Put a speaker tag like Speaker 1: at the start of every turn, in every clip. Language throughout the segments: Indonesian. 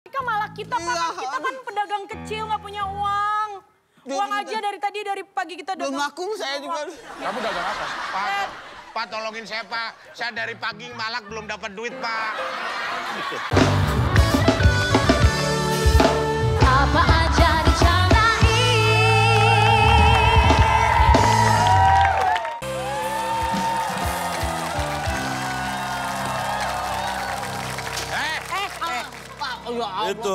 Speaker 1: Mereka malah kita, Pak. Kita kan pedagang kecil, nggak punya uang. Uang aja dari pagi kita dagang.
Speaker 2: Ngakung saya juga.
Speaker 3: Kamu dagang apa?
Speaker 4: Pak, tolongin saya, Pak. Saya dari pagi malak belum dapat duit, Pak.
Speaker 5: Apa aja dicandai.
Speaker 2: Pak, ya Allah.
Speaker 6: Itu,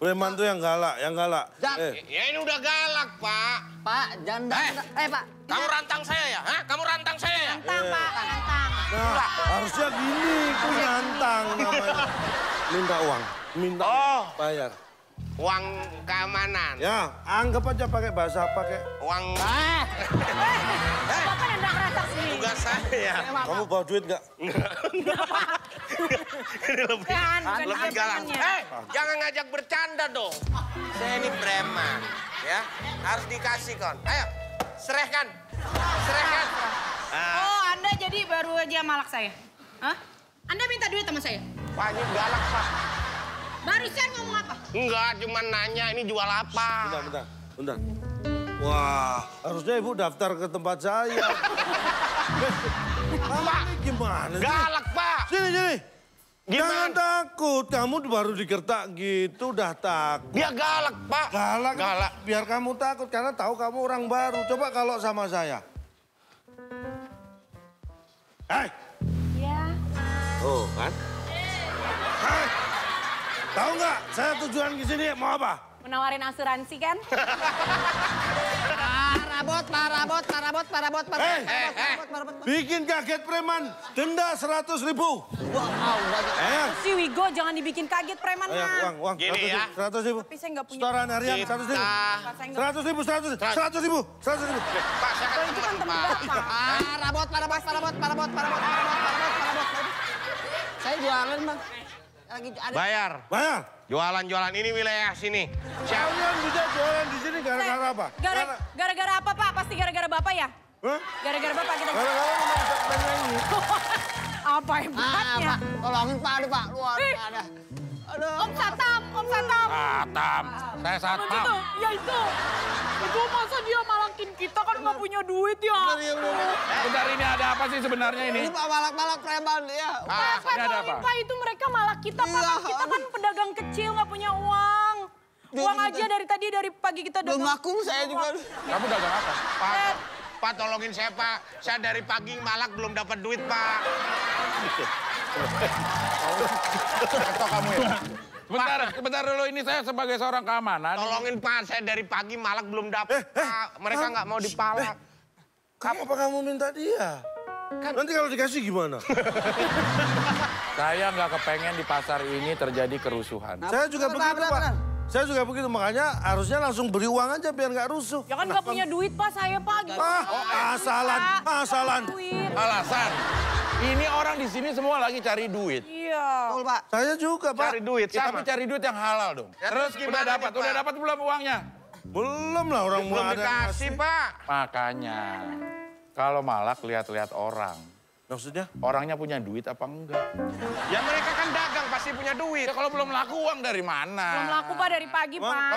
Speaker 6: preman tuh yang galak,
Speaker 4: Ya ini udah galak, Pak.
Speaker 2: Pak, janda. Pak.
Speaker 4: Kamu rantang saya ya? Hah? Kamu rantang saya ya?
Speaker 1: Nantang, Pak, nantang.
Speaker 6: Nah, harusnya gini, itu nyantang namanya. Minta uang, minta bayar.
Speaker 4: Uang keamanan.
Speaker 6: Ya, anggap aja pakai bahasa pakai.
Speaker 4: Uang...
Speaker 1: Bapak nendang rasa sendiri.
Speaker 4: Tugas saya.
Speaker 6: Kamu bawa duit nggak?
Speaker 4: Ini lebih galak. Jangan ngajak bercanda dong. Saya ini preman, ya. Harus dikasih, kon. Ayo, serahkan. Serahkan.
Speaker 1: Oh, Anda jadi baru aja malak saya? Hah? Anda minta duit sama saya?
Speaker 4: Pak, ini galak, Pak.
Speaker 1: Barusan ngomong apa?
Speaker 4: Enggak, cuma nanya ini jual apa.
Speaker 6: Bentar. Wah, harusnya ibu daftar ke tempat saya.
Speaker 4: Pak,
Speaker 6: Ini gimana sih?
Speaker 4: galak, Pak.
Speaker 6: Sini.
Speaker 4: Gimana?
Speaker 6: Jangan takut, kamu baru digertak gitu udah takut.
Speaker 4: Dia galak, Pak.
Speaker 6: Galak. Biar kamu takut karena tahu kamu orang baru. Coba kalau sama saya.
Speaker 1: Iya.
Speaker 6: Oh, kan? Hei, tahu nggak saya tujuan ke sini mau apa?
Speaker 1: Menawarin asuransi kan?
Speaker 2: Parabot.
Speaker 6: Bikin kaget preman, denda 100.000.
Speaker 1: Si Wigo jangan dibikin kaget preman, mah.
Speaker 6: Uang.
Speaker 4: Gini ya.
Speaker 6: 100.000.
Speaker 1: Tapi saya nggak punya.
Speaker 6: Setoran harian 100.000. 100.000. 100.000.
Speaker 4: Pak, saya kan teman, Pak.
Speaker 2: Parabot. Saya jualan, Bang. Lagi ada.
Speaker 4: Bayar. Jualan ini wilayah sini.
Speaker 6: Kalian bisa jualan di sini gara-gara apa?
Speaker 1: Gara-gara apa, Pak? Pasti gara-gara Bapak ya?
Speaker 6: Hah?
Speaker 1: Gara-gara Bapak kita.
Speaker 6: Gara-gara memaksa penyanyi.
Speaker 1: Apa hebatnya?
Speaker 2: Pak, tolongin Pak, Pak. Luar ada. Aduh.
Speaker 1: Om Satam.
Speaker 3: Satam. Saya satpam.
Speaker 1: Ya itu. Itu masa dia malakin kita kan nggak punya duit ya?
Speaker 3: Bentar, ini ada apa sih sebenarnya ini?
Speaker 2: Ini Pak malak-malak preman ya.
Speaker 1: Pak,
Speaker 3: ini ada apa?
Speaker 1: Pak, itu mereka malak kita, Pak. Kita kan pedagang kecil, nggak punya uang. Uang aja dari pagi kita dagang.
Speaker 2: Ngakung saya juga.
Speaker 3: Kamu dagang apa?
Speaker 4: Pak, tolongin saya, Pak. Saya dari pagi malak belum dapat duit, Pak.
Speaker 3: Atau kamu ya? Sebentar dulu, ini saya sebagai seorang keamanan.
Speaker 4: Tolongin, Pak. Saya dari pagi malak belum dapat, Pak. Mereka nggak mau dipalak.
Speaker 6: Apa kamu minta dia? Nanti kalau dikasih gimana?
Speaker 3: Saya nggak kepengen di pasar ini terjadi kerusuhan.
Speaker 6: Saya juga begitu, Pak. Saya juga begitu, makanya harusnya langsung beri uang aja biar nggak rusuh.
Speaker 1: Ya kan nggak punya duit, Pak, saya, Pak.
Speaker 6: Asalan.
Speaker 1: Duit.
Speaker 3: Alasan, ini orang di sini semua lagi cari duit.
Speaker 1: Iya.
Speaker 2: Betul, Pak.
Speaker 6: Saya juga, Pak.
Speaker 4: Cari duit,
Speaker 3: Ya,
Speaker 4: sama.
Speaker 3: tapi cari duit yang halal dong.
Speaker 4: Ya,
Speaker 3: Terus
Speaker 4: terus gimana nih, Pak?
Speaker 3: udah dapat belum uangnya?
Speaker 6: Belum lah orang
Speaker 4: Belum
Speaker 6: ada yang
Speaker 4: dikasih,
Speaker 6: ngasih.
Speaker 4: Pak.
Speaker 3: Makanya, kalau malak lihat-lihat orang.
Speaker 6: Maksudnya?
Speaker 3: Orangnya punya duit apa enggak?
Speaker 4: Ya mereka kan dagang, pasti punya duit.
Speaker 3: Ya kalau belum laku uang dari mana?
Speaker 1: Belum laku, Pak, dari pagi, Pak.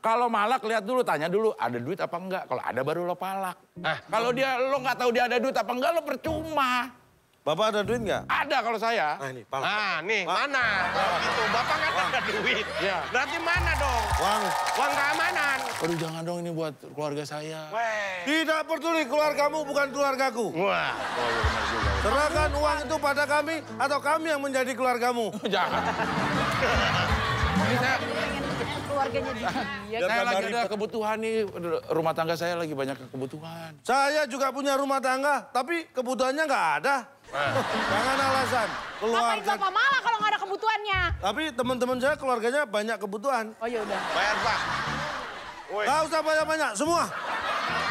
Speaker 3: Kalau malak lihat dulu, tanya dulu ada duit apa enggak. Kalau ada baru lo palak. Kalau lo nggak tahu dia ada duit apa enggak, lo percuma.
Speaker 6: Bapak ada duit nggak?
Speaker 3: Ada kalau saya.
Speaker 6: Nah, ini, palak.
Speaker 4: Nah, nih, mana? Kalau gitu, Bapak nggak ada duit.
Speaker 3: Ya.
Speaker 4: Berarti mana dong? Uang keamanan.
Speaker 3: Aduh, jangan dong, ini buat keluarga saya.
Speaker 4: Weh.
Speaker 6: Tidak peduli keluargamu bukan keluargaku.
Speaker 4: Wah.
Speaker 3: Oh iya benar juga.
Speaker 6: Serahkan uang itu pada kami atau kami yang menjadi keluargamu.
Speaker 3: Jangan. Ini
Speaker 1: Keluarganya dia.
Speaker 3: saya lagi ada kebutuhan nih. Rumah tangga saya lagi banyak kebutuhan.
Speaker 6: Saya juga punya rumah tangga, tapi kebutuhannya nggak ada. Jangan alasan.
Speaker 1: Ngapain
Speaker 6: Keluarga.
Speaker 1: Bapak malah kalau nggak ada kebutuhannya?
Speaker 6: Tapi teman-teman saya keluarganya banyak kebutuhan.
Speaker 1: Oh, ya udah.
Speaker 4: Bayar, Pak. Woi,
Speaker 6: Nggak usah banyak-banyak, semua.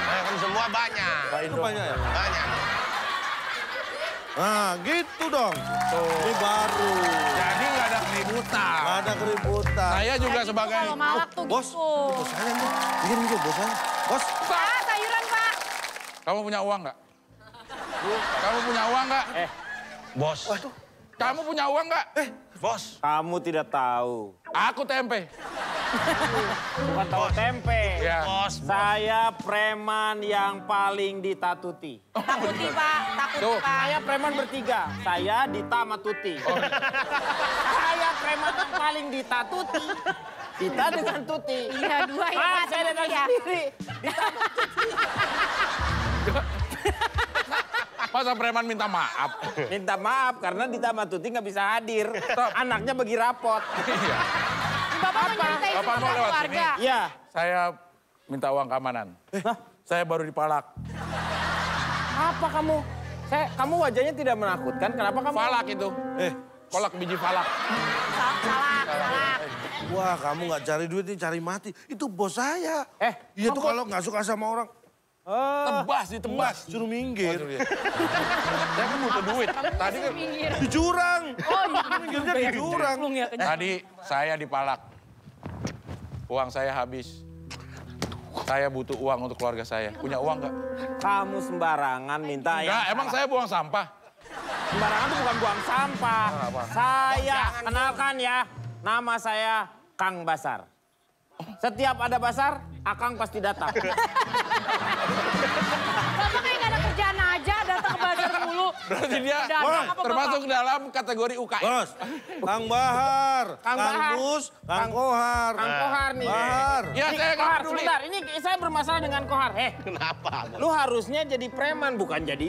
Speaker 4: kan semua banyak.
Speaker 6: Itu banyak ya?
Speaker 4: Banyak.
Speaker 6: Nah, gitu dong. Ini baru.
Speaker 3: Jadi nggak ada keributan.
Speaker 6: Nggak ada keributan.
Speaker 3: Saya juga
Speaker 1: Kayak gitu
Speaker 3: sebagai...
Speaker 1: Kalau malak tuh
Speaker 6: Bos,
Speaker 1: gitu.
Speaker 6: bos saya nih. Ini bos saya. Bos.
Speaker 1: Pak, sayuran, Pak.
Speaker 3: Kamu punya uang nggak? Kamu punya uang nggak?
Speaker 4: Bos.
Speaker 3: Kamu punya uang nggak?
Speaker 4: Bos.
Speaker 7: Kamu tidak tahu.
Speaker 3: Aku tempe.
Speaker 7: Bukan tahu tempe.
Speaker 3: Ya.
Speaker 4: Bos.
Speaker 7: Saya preman yang paling ditatuti.
Speaker 1: Takuti Pak,
Speaker 3: Tuh.
Speaker 1: takuti Pak.
Speaker 7: Saya preman bertiga. Saya Dita sama Tuti. Saya preman yang paling ditatuti. Dita dengan Tuti.
Speaker 1: Iya, dua ya Pak.
Speaker 7: Saya datang
Speaker 1: ya.
Speaker 7: sendiri.
Speaker 3: Masa preman minta maaf?
Speaker 7: Minta maaf karena Dita sama Tuti nggak bisa hadir. Anaknya bagi rapot.
Speaker 3: Iya.
Speaker 1: Bapak menyertai
Speaker 3: Bapak mau lewat sini?
Speaker 1: keluarga.
Speaker 7: Iya.
Speaker 3: Saya minta uang keamanan. Saya baru dipalak.
Speaker 7: Apa kamu? Kamu wajahnya tidak menakutkan. Kenapa kamu?
Speaker 3: Falak itu. Kolak biji falak.
Speaker 1: Salah.
Speaker 6: Wah, kamu nggak cari duit ini cari mati. Itu bos saya. Iya tuh kalau nggak suka sama orang,
Speaker 3: Tebas, ditebas.
Speaker 6: suruh minggir.
Speaker 3: Saya kan butuh duit. Tadi kan
Speaker 6: Di jurang.
Speaker 1: Oh,
Speaker 6: Minggirnya di jurang.
Speaker 3: tadi saya dipalak. Uang saya habis. Saya butuh uang untuk keluarga saya. Punya uang nggak?
Speaker 7: Kamu sembarangan minta
Speaker 3: Enggak, emang saya buang sampah.
Speaker 7: Sembarangan itu bukan buang sampah.
Speaker 3: Apa?
Speaker 7: Saya kenalkan ya. Nama saya Kang Basar. Setiap ada basar, Akang pasti datang.
Speaker 1: Bapak kayak gak ada kerjaan aja, datang ke bazar mulu.
Speaker 3: Berarti dia
Speaker 1: Dagang apa,
Speaker 3: termasuk dalam kategori UKM.
Speaker 6: Bos, Kang Bahar,
Speaker 7: Kang Bahar.
Speaker 6: Mus, Kang Kohar.
Speaker 7: Kang Kohar nih.
Speaker 6: Bahar.
Speaker 3: Ya
Speaker 7: Ini,
Speaker 3: saya nggak
Speaker 7: Kohar,
Speaker 3: peduli.
Speaker 7: sebentar. Ini saya bermasalah dengan Kohar.
Speaker 4: Kenapa?
Speaker 7: Lu harusnya jadi preman, bukan jadi...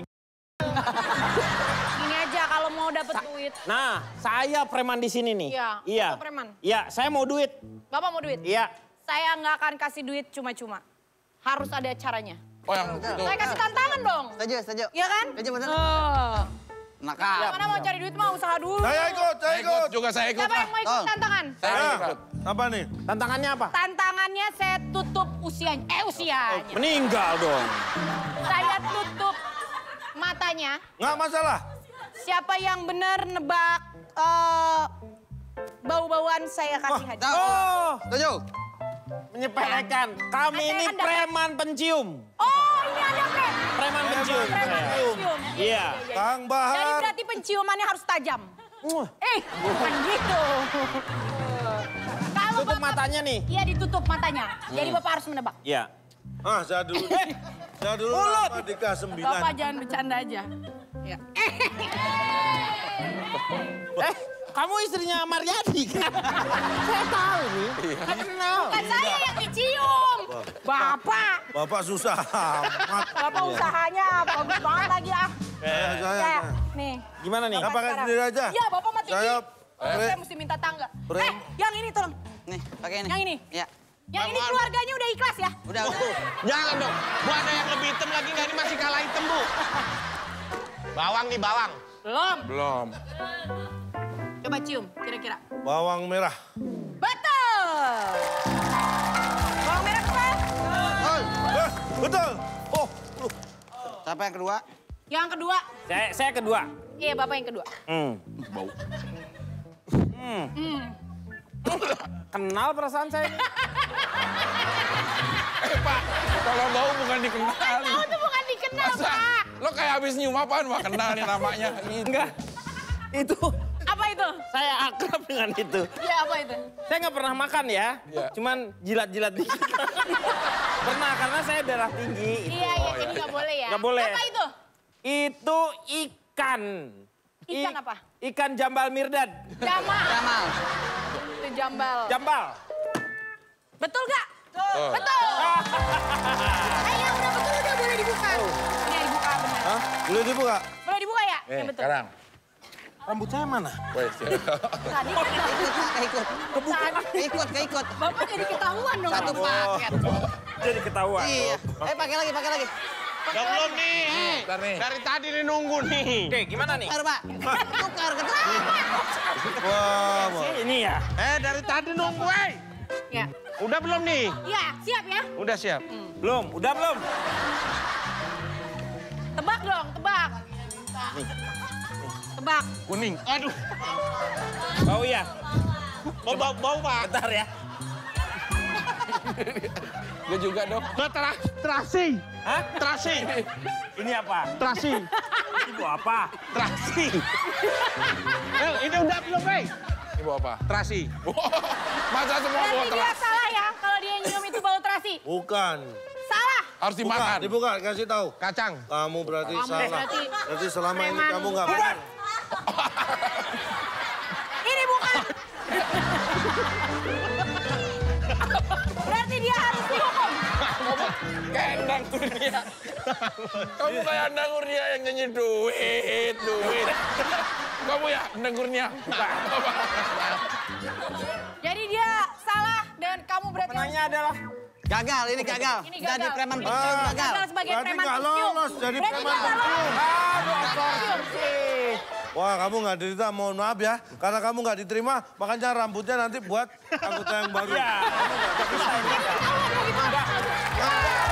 Speaker 1: Gini aja, kalau mau dapet duit.
Speaker 7: Nah, saya preman di sini nih.
Speaker 1: Iya, Bapak preman.
Speaker 7: Iya, saya mau duit.
Speaker 1: Bapak mau duit?
Speaker 7: Iya.
Speaker 1: Saya nggak akan kasih duit cuma-cuma. Harus ada caranya.
Speaker 3: Oh yang itu.
Speaker 1: Saya kasih tantangan dong.
Speaker 2: Setuju.
Speaker 1: Iya kan?
Speaker 2: Setuju, bener.
Speaker 1: Nakal. Mana mau cari duit mah usaha dulu.
Speaker 6: Saya ikut.
Speaker 3: Juga saya ikut.
Speaker 1: Siapa yang mau ikut tantangan?
Speaker 3: Saya
Speaker 6: Nah,
Speaker 3: ikut.
Speaker 6: apa nih?
Speaker 7: Tantangannya apa?
Speaker 1: Tantangannya saya tutup usianya. Usianya.
Speaker 7: Meninggal dong.
Speaker 1: Saya tutup matanya.
Speaker 6: Nggak masalah.
Speaker 1: Siapa yang benar nebak bau-bauan saya kasih hadiah.
Speaker 7: Oh,
Speaker 2: Setuju.
Speaker 7: menyepelekan. Kami
Speaker 1: Saya
Speaker 7: ini
Speaker 1: kan dapat-
Speaker 7: preman pencium.
Speaker 1: Oh, ini ada
Speaker 7: Preman pencium.
Speaker 1: pencium.
Speaker 7: Iya.
Speaker 6: Kang
Speaker 1: Jadi
Speaker 6: Bahar.
Speaker 1: berarti penciumannya harus tajam. Bukan gitu. Kalau
Speaker 7: Tutup
Speaker 1: Bapak-
Speaker 7: matanya nih.
Speaker 1: Iya, ditutup matanya. Jadi Bapak harus menebak.
Speaker 7: Iya.
Speaker 6: Saya dulu. Saya dulu
Speaker 7: Mulut.
Speaker 6: sama Dika 9.
Speaker 1: Bapak jangan bercanda aja. Ya.
Speaker 7: Kamu istrinya Mariadi kan? Saya tahu nih. Saya kenal.
Speaker 1: Bukan saya yang dicium. Bapak.
Speaker 6: Bapak susah amat.
Speaker 1: Bapak usahanya bagus banget lagi ah.
Speaker 6: Saya.
Speaker 1: Nih.
Speaker 7: Gimana nih?
Speaker 6: Nggak pakai
Speaker 1: sekarang.
Speaker 6: sendiri aja.
Speaker 1: Iya, Bapak mah tinggi.
Speaker 6: Saya
Speaker 1: Saya mesti minta tangga. Yang ini tolong.
Speaker 2: Nih, pakai ini.
Speaker 1: Yang ini.
Speaker 2: Iya.
Speaker 1: Yang ini keluarganya udah ikhlas ya?
Speaker 2: Udah.
Speaker 4: Jangan dong. Bu ada yang lebih hitam lagi nggak? Ini masih kalah hitam, Bu. Bawang nih, bawang.
Speaker 1: Belum.
Speaker 3: Belum.
Speaker 1: Coba cium, kira-kira.
Speaker 6: Bawang merah.
Speaker 1: Betul. Bawang merah keras.
Speaker 6: Betul. Oh,
Speaker 2: Siapa yang kedua?
Speaker 1: Yang kedua.
Speaker 7: Saya kedua.
Speaker 1: Iya, Bapak yang kedua.
Speaker 3: Bau.
Speaker 7: Kenal perasaan saya.
Speaker 3: Pak, kalau bau bukan dikenali.
Speaker 1: Tahu tuh bukan dikenal,
Speaker 3: Masa
Speaker 1: Pak.
Speaker 3: lo kayak habis nyium apaan, Pak? Kenal nih namanya.
Speaker 7: Enggak. Itu
Speaker 1: Apa itu?
Speaker 7: saya akrab dengan itu.
Speaker 1: Iya, apa itu?
Speaker 7: Saya nggak pernah makan ya.
Speaker 3: Iya.
Speaker 7: Cuman jilat-jilat dikit. Pernah karena saya darah tinggi.
Speaker 1: Iya, jadi nggak boleh ya.
Speaker 7: Nggak boleh.
Speaker 1: Apa itu?
Speaker 7: Itu ikan.
Speaker 1: Ikan apa?
Speaker 7: Ikan jambal mirdad.
Speaker 1: Jamal.
Speaker 2: Jamal.
Speaker 1: Itu jambal.
Speaker 7: Jambal.
Speaker 1: Betul nggak? Betul. Ayo, udah betul, udah boleh dibuka. Ini dibuka benar.
Speaker 6: Hah? Boleh dibuka?
Speaker 1: Boleh dibuka ya? Yang betul.
Speaker 3: Sekarang.
Speaker 7: Rambut saya mana?
Speaker 3: Wes, ya.
Speaker 1: Tadi kan
Speaker 2: Keikut. Keikut.
Speaker 1: Bapak jadi ketahuan dong.
Speaker 2: Satu paket.
Speaker 7: Jadi ketahuan.
Speaker 2: Iya. Pakai lagi.
Speaker 4: Udah belum nih?
Speaker 3: Bentar nih.
Speaker 4: Dari tadi nih nunggu nih.
Speaker 7: Oke, gimana nih?
Speaker 2: Tukar, Pak. Tukar.
Speaker 6: Wah,
Speaker 7: Ini ya.
Speaker 4: Dari tadi nunggu,
Speaker 1: Ya.
Speaker 4: Udah belum nih?
Speaker 1: Iya, siap ya?
Speaker 4: Udah siap.
Speaker 7: Belum, udah belum?
Speaker 1: Tebak dong, tebak. Tebak.
Speaker 4: Kuning. Aduh.
Speaker 7: Bau ya?
Speaker 4: Bau, Pak.
Speaker 7: Bentar ya.
Speaker 3: Gue juga dong.
Speaker 4: Terasi.
Speaker 7: Hah?
Speaker 4: Terasi.
Speaker 7: Ini apa?
Speaker 4: Terasi.
Speaker 7: Ibu apa?
Speaker 4: Terasi. Ini udah belum,
Speaker 3: Bau apa?
Speaker 4: Terasi.
Speaker 3: Masa semua bau
Speaker 1: Berarti dia
Speaker 3: terasi?
Speaker 1: salah ya kalau dia nyium itu bau terasi.
Speaker 6: Bukan.
Speaker 1: Salah.
Speaker 3: Harus dimakan.
Speaker 6: Dibuka, kasih tahu.
Speaker 4: Kacang.
Speaker 6: Kamu berarti
Speaker 1: Kamu
Speaker 6: salah.
Speaker 1: berarti
Speaker 6: Berarti selama ini
Speaker 1: preman.
Speaker 6: kamu nggak benar.
Speaker 1: Ini bukan. Berarti dia harus dihukum.
Speaker 3: Kayak Endang Kurnia. Kamu kayak Endang Kurnia yang nyanyi duit. Kamu ya Endang Kurnia? Bukan.
Speaker 1: Jadi dia salah dan kamu berarti
Speaker 7: Penanya adalah
Speaker 2: Gagal, ini gagal.
Speaker 1: Ini
Speaker 2: Jadi
Speaker 1: gagal.
Speaker 2: preman pensiun gagal.
Speaker 1: gagal sebagai
Speaker 6: Berarti
Speaker 1: preman
Speaker 6: nggak
Speaker 1: pensiun.
Speaker 6: lolos jadi
Speaker 1: Berarti
Speaker 6: preman
Speaker 1: dia nggak
Speaker 6: pensiun.
Speaker 1: lolos.
Speaker 6: Wah, kamu nggak diterima, mohon maaf ya. Karena kamu nggak diterima, makanya rambutnya nanti buat anggota yang baru.
Speaker 7: ya.
Speaker 1: Kamu nggak mau gitu.